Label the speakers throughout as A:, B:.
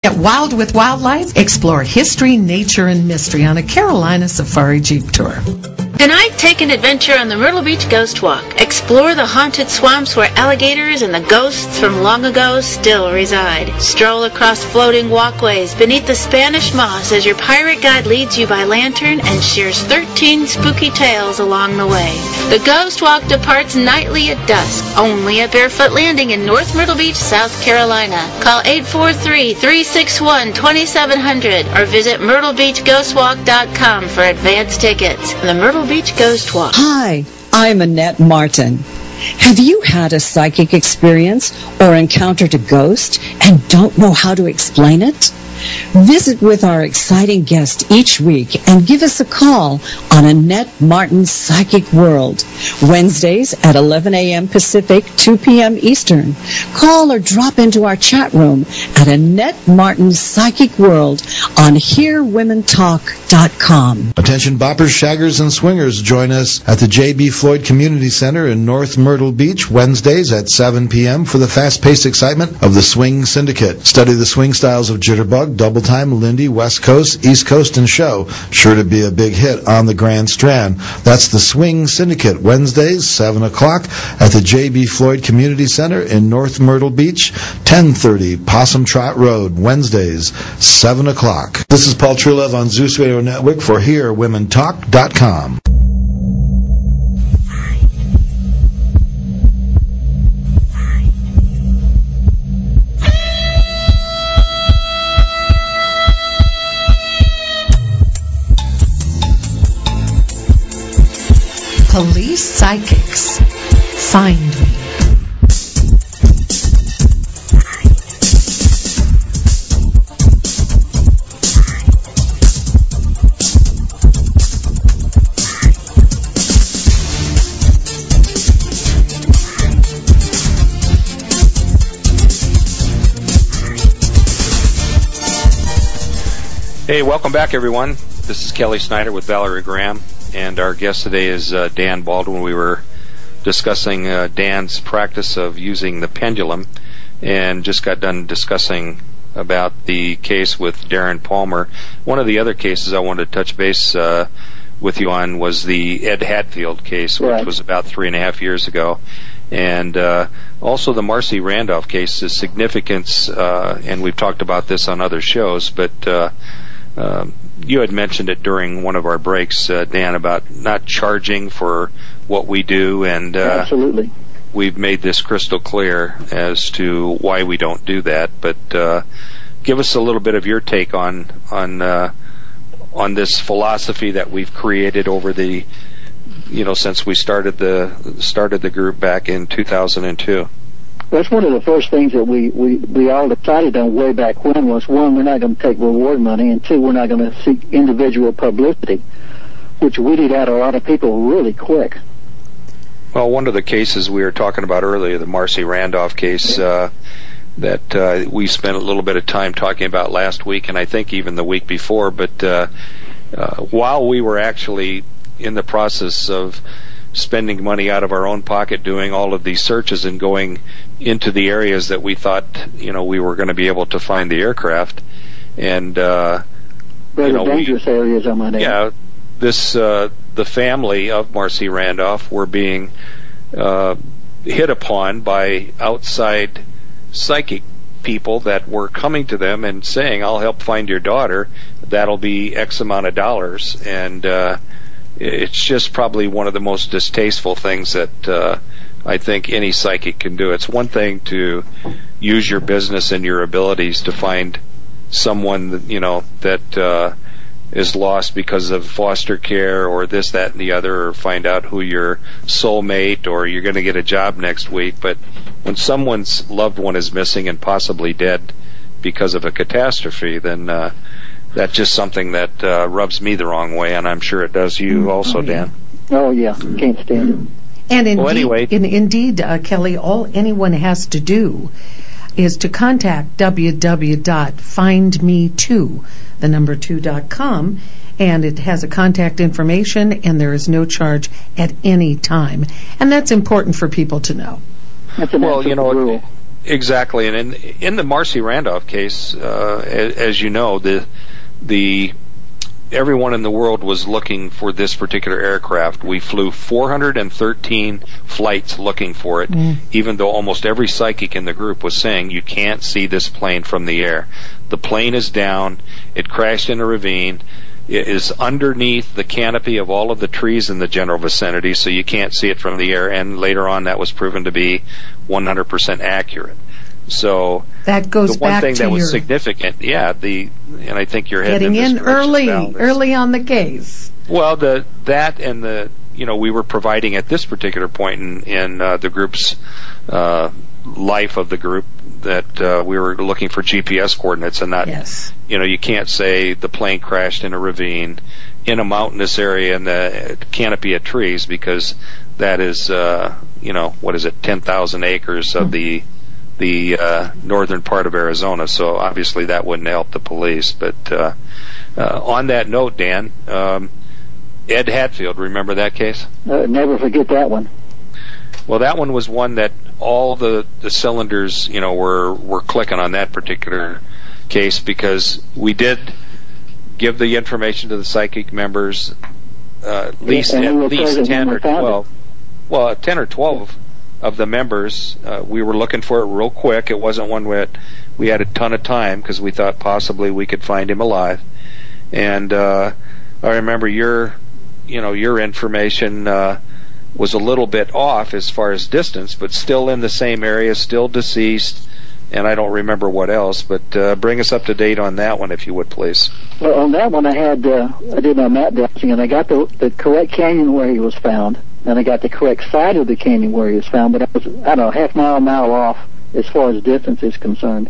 A: At Wild with Wildlife, explore history, nature, and mystery on a Carolina Safari Jeep Tour.
B: Tonight, take an adventure on the Myrtle Beach Ghost Walk. Explore the haunted swamps where alligators and the ghosts from long ago still reside. Stroll across floating walkways beneath the Spanish moss as your pirate guide leads you by lantern and shares 13 spooky tales along the way. The Ghost Walk departs nightly at dusk, only at Barefoot Landing in North Myrtle Beach, South Carolina. Call 843-361-2700 or visit myrtlebeachghostwalk.com for advance tickets. The Myrtle Beach Ghost Walk.
C: Hi, I'm Annette Martin. Have you had a psychic experience or encountered a ghost and don't know how to explain it? Visit with our exciting guest each week and give us a call on Annette Martin's Psychic World, Wednesdays at 11 a.m. Pacific, 2 p.m. Eastern. Call or drop into our chat room at Annette Martin's Psychic World on HearWomenTalk.com.
D: Attention boppers, shaggers, and swingers, join us at the J.B. Floyd Community Center in North Myrtle Beach, Wednesdays at 7 p.m. for the fast-paced excitement of the Swing Syndicate. Study the swing styles of Jitterbug, Double Time, Lindy, West Coast, East Coast, and Show. Sure to be a big hit on the Grand Strand. That's the Swing Syndicate, Wednesdays, 7 o'clock at the J.B. Floyd Community Center in North Myrtle Beach, 1030 Possum Trot Road, Wednesdays, 7 o'clock. This is Paul Truelove on Zeus Radio Network for HearWomenTalk.com.
A: Police Psychics. Find me.
E: Hey, welcome back, everyone. This is Kelly Snyder with Valerie Graham, and our guest today is Dan Baldwin. We were discussing Dan's practice of using the pendulum, and just got done discussing about the case with Darren Palmer. One of the other cases I wanted to touch base with you on was the Ed Hatfield case, which was about 3.5 years ago. And also the Marcy Randolph case, the significance, and we've talked about this on other shows, but you had mentioned it during one of our breaks, Dan, about not charging for what we do, and
F: absolutely,
E: we've made this crystal clear as to why we don't do that. But give us a little bit of your take on this philosophy that we've created over the, since we started the group back in 2002.
F: That's one of the first things that we all decided on way back when was, one, we're not going to take reward money, and two, we're not going to seek individual publicity, which weeded out a lot of people really quick.
E: Well, one of the cases we were talking about earlier, the Marcy Randolph case, that we spent a little bit of time talking about last week, and I think even the week before, but while we were actually in the process of spending money out of our own pocket doing all of these searches and going into the areas that we thought we were going to be able to find the aircraft, and
F: very dangerous areas, I might add.
E: Yeah, this the family of Marcy Randolph were being hit upon by outside psychic people that were coming to them and saying, "I'll help find your daughter. That'll be X amount of dollars," and it's just probably one of the most distasteful things that I think any psychic can do. It's one thing to use your business and your abilities to find someone that is lost because of foster care or this, that, and the other, or find out who your soulmate or you're going to get a job next week. But when someone's loved one is missing and possibly dead because of a catastrophe, then that's just something that rubs me the wrong way, and I'm sure it does you also, Dan.
F: Oh, yeah. Can't stand it.
A: And indeed, Kelly, all anyone has to do is to contact www.findme2.com, and it has a contact information, and there is no charge at any time. And that's important for people to know.
F: That's an rule.
E: Exactly, and in the Marcy Randolph case, as you know, the everyone in the world was looking for this particular aircraft. We flew 413 flights looking for it, even though almost every psychic in the group was saying you can't see this plane from the air. The plane is down. It crashed in a ravine. It is underneath the canopy of all of the trees in the general vicinity, so you can't see it from the air. And later on, that was proven to be 100% accurate. So
A: that goes
E: the one
A: back
E: thing
A: to
E: that was
A: your
E: significant, and I think you're heading
A: getting in early on the case.
E: Well, we were providing at this particular point in the group's life of the group that we were looking for GPS coordinates, and not, you can't say the plane crashed in a ravine in a mountainous area in the canopy of trees, because that is, 10,000 acres of the northern part of Arizona, so obviously that wouldn't help the police. But on that note, Dan, Ed Hatfield, remember that case?
F: Never forget that one.
E: Well, that one was one that all the cylinders, were clicking on that particular case, because we did give the information to the psychic members, at least 10 or 12. Well, 10 or 12 of the members, we were looking for it real quick. It wasn't one where we had a ton of time, because we thought possibly we could find him alive. And I remember your information was a little bit off as far as distance, but still in the same area, still deceased, and I don't remember what else. But bring us up to date on that one, if you would, please. Well,
F: on that one, I did my map dowsing, and I got the correct canyon where he was found. And I got the correct side of the canyon where he was found, but I was, half mile off as far as distance is concerned.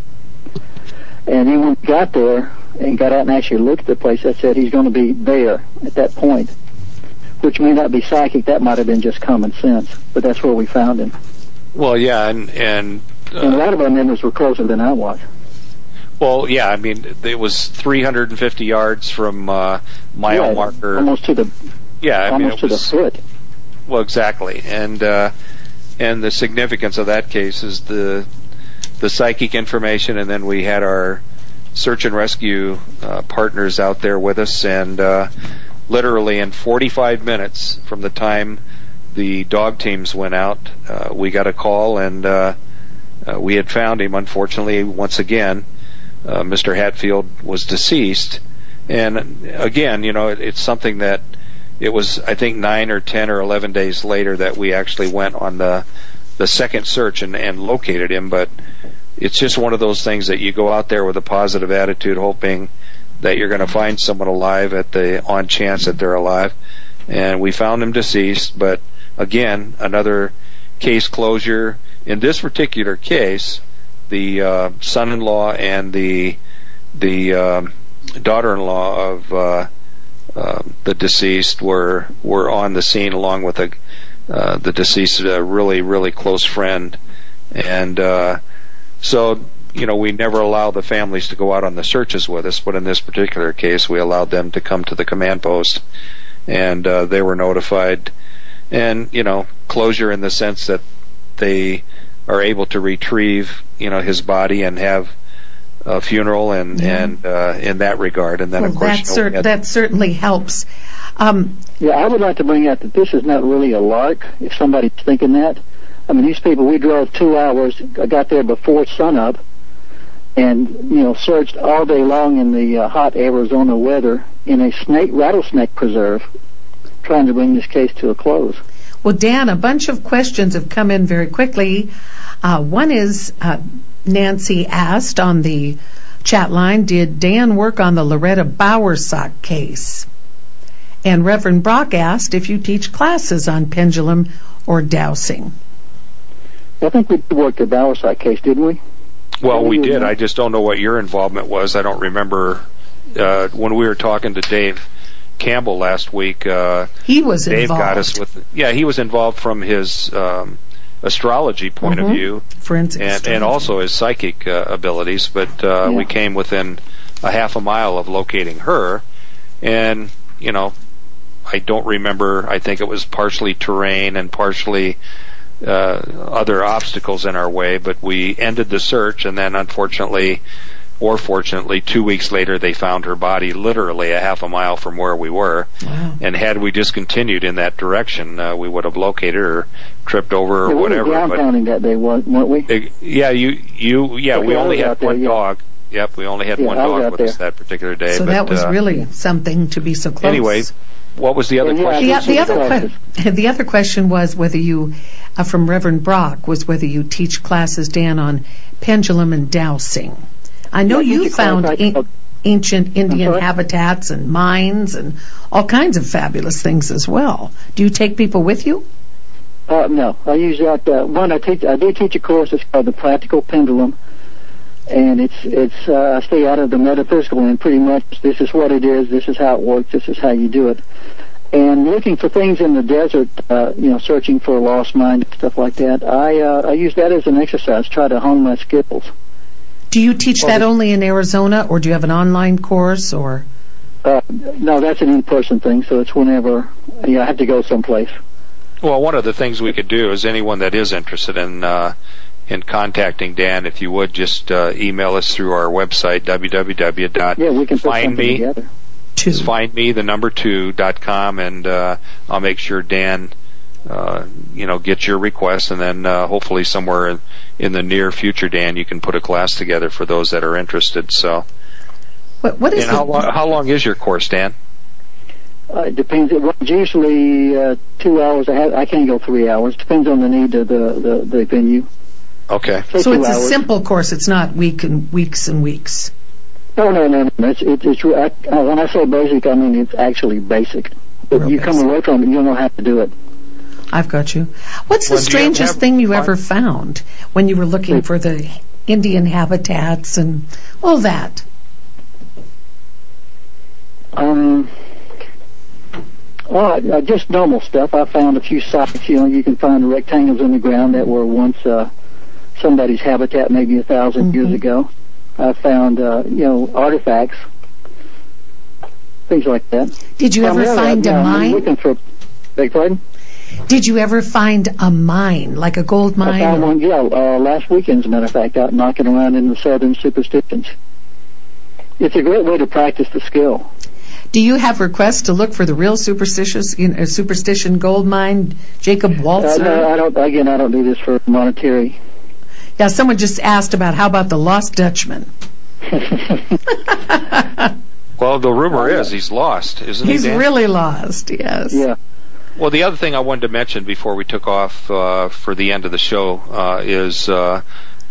F: And then when we got there and got out and actually looked at the place, I said he's going to be there at that point, which may not be psychic. That might have been just common sense, but that's where we found him.
E: Well, yeah, and
F: a lot of our members were closer than I was.
E: Well, yeah, it was 350 yards from mile marker.
F: Almost to the the foot.
E: Well, exactly, and the significance of that case is the psychic information, and then we had our search and rescue partners out there with us, and literally in 45 minutes from the time the dog teams went out, we got a call, and we had found him. Unfortunately, once again, Mr. Hatfield was deceased, and again, it's something that. It was, I think, 9 or 10 or 11 days later that we actually went on the second search and located him. But it's just one of those things that you go out there with a positive attitude, hoping that you're going to find someone alive on chance that they're alive. And we found him deceased. But again, another case closure. In this particular case, the son-in-law and the daughter-in-law of the deceased were on the scene, along with the deceased really, really close friend. And so we never allow the families to go out on the searches with us, but in this particular case we allowed them to come to the command post, and they were notified, and closure in the sense that they are able to retrieve his body and have a funeral and in that regard. And then of course
A: that certainly helps.
F: Yeah, I would like to bring out that this is not really a lark, if somebody's thinking that. These people, we drove 2 hours, I got there before sunup, and searched all day long in the hot Arizona weather in a rattlesnake preserve, trying to bring this case to a close.
A: Well, Dan, a bunch of questions have come in very quickly. One is, Nancy asked on the chat line, did Dan work on the Loretta Bowersock case? And Reverend Brock asked if you teach classes on pendulum or dowsing.
F: I think we did work the Bowersock case, didn't we?
E: Well, we did. I just don't know what your involvement was. I don't remember. When we were talking to Dave Campbell last week,
A: he was
E: Dave
A: involved.
E: Got us with. Yeah, he was involved from his astrology point of view, and also his psychic abilities. But we came within a half a mile of locating her, and I don't remember. I think it was partially terrain and partially other obstacles in our way, but we ended the search, and then unfortunately, or fortunately, 2 weeks later they found her body literally a half a mile from where we were.
A: Wow.
E: And had we just continued in that direction, we would have located her, tripped over, or whatever.
F: We were ground-pounding that day, weren't we?
E: We only had one dog. Yep, we only had one dog with us that particular day.
A: So that was really something to be so close.
E: Anyway, what was the other question?
A: The other question was whether you, from Reverend Brock, was whether you teach classes, Dan, on pendulum and dowsing. I know you found ancient Indian habitats and mines and all kinds of fabulous things as well. Do you take people with you?
F: No, I use that. I do teach a course. It's called the Practical Pendulum, and it's I stay out of the metaphysical, and pretty much this is what it is. This is how it works. This is how you do it. And looking for things in the desert, searching for a lost mine and stuff like that. I use that as an exercise. Try to hone my skills.
A: Do you teach that only in Arizona, or do you have an online course, or?
F: No, that's an in-person thing, so it's whenever I have to go someplace.
E: Well, one of the things we could do is anyone that is interested in contacting Dan, if you would just email us through our website, www.findme2.com, and I'll make sure Dan gets your request, and then hopefully somewhere in the near future, Dan, you can put a class together for those that are interested. So,
A: what is
E: how long is your course, Dan?
F: It depends. It's usually 2 hours. I can't go 3 hours. Depends on the need of the venue.
E: Okay.
A: So it's a simple course. It's not weeks and weeks.
F: No. It's when I say basic, I mean it's actually basic. But you come away from it, you'll know how to do it.
A: I've got you. What's the strangest thing you ever found when you were looking for the Indian habitats and all that?
F: Just normal stuff. I found a few sites. You can find rectangles in the ground that were once somebody's habitat, maybe 1,000 years ago. I found artifacts, things like that.
A: Did you ever find a mine?
F: I'm looking for. Beg pardon?
A: Did you ever find a mine, like a gold mine?
F: I found one, last weekend, as a matter of fact, out knocking around in the southern superstitions. It's a great way to practice the skill.
A: Do you have requests to look for the real superstition gold mine, Jacob Waltzer?
F: No, I don't. Again, I don't do this for monetary.
A: Yeah, someone just asked about how about the Lost Dutchman?
E: Well, the rumor is he's lost, isn't he, Dan?
A: He's really lost, yes.
F: Yeah.
E: Well, the other thing I wanted to mention before we took off for the end of the show is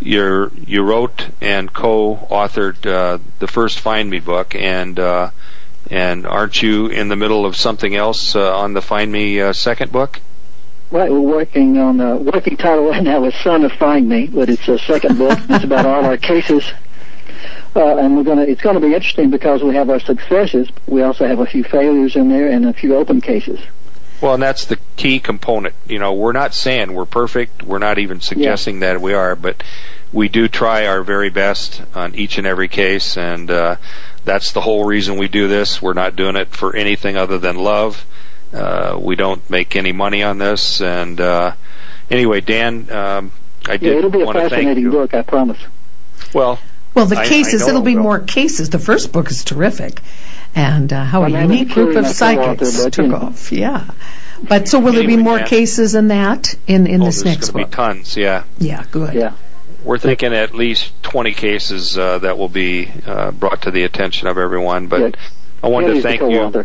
E: you wrote and co-authored the first Find Me book, and aren't you in the middle of something else on the Find Me second book?
F: Right, we're working on working title right now is Son of Find Me, but it's a second book. It's about all our cases, and it's gonna be interesting because we have our successes. We also have a few failures in there and a few open cases.
E: Well, and that's the key component. We're not saying we're perfect. We're not even suggesting that we are, but we do try our very best on each and every case, and that's the whole reason we do this. We're not doing it for anything other than love. We don't make any money on this, and anyway, Dan, I did
F: it'll be a
E: want to thank
F: fascinating
E: you.
F: book, I promise.
E: Well,
A: the cases, it'll be more cases. The first book is terrific. And how a unique group of psychics took off. Yeah. But so will there be more cases in that in this next book?
E: There's going to be tons, yeah.
A: Yeah, good.
F: Yeah.
E: We're thinking at least 20 cases that will be brought to the attention of everyone. But I wanted to thank you.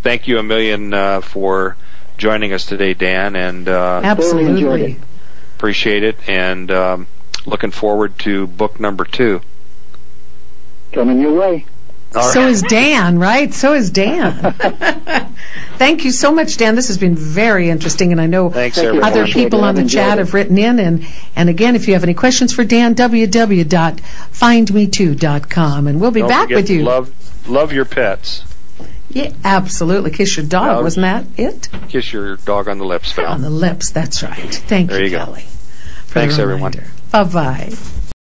E: Thank you a million for joining us today, Dan. And
A: absolutely.
E: Appreciate it. And looking forward to book number 2.
F: Coming your way.
A: So is Dan, right? So is Dan. Thank you so much, Dan. This has been very interesting, and I know other people on the chat have written in. And again, if you have any questions for Dan, www.findme2.com, and we'll be back with you.
E: Love your pets.
A: Yeah, absolutely. Kiss your dog, wasn't that it?
E: Kiss your dog on the lips, Val.
A: On the lips, that's right. Thank you, Kelly.
E: Thanks, everyone.
A: Bye-bye.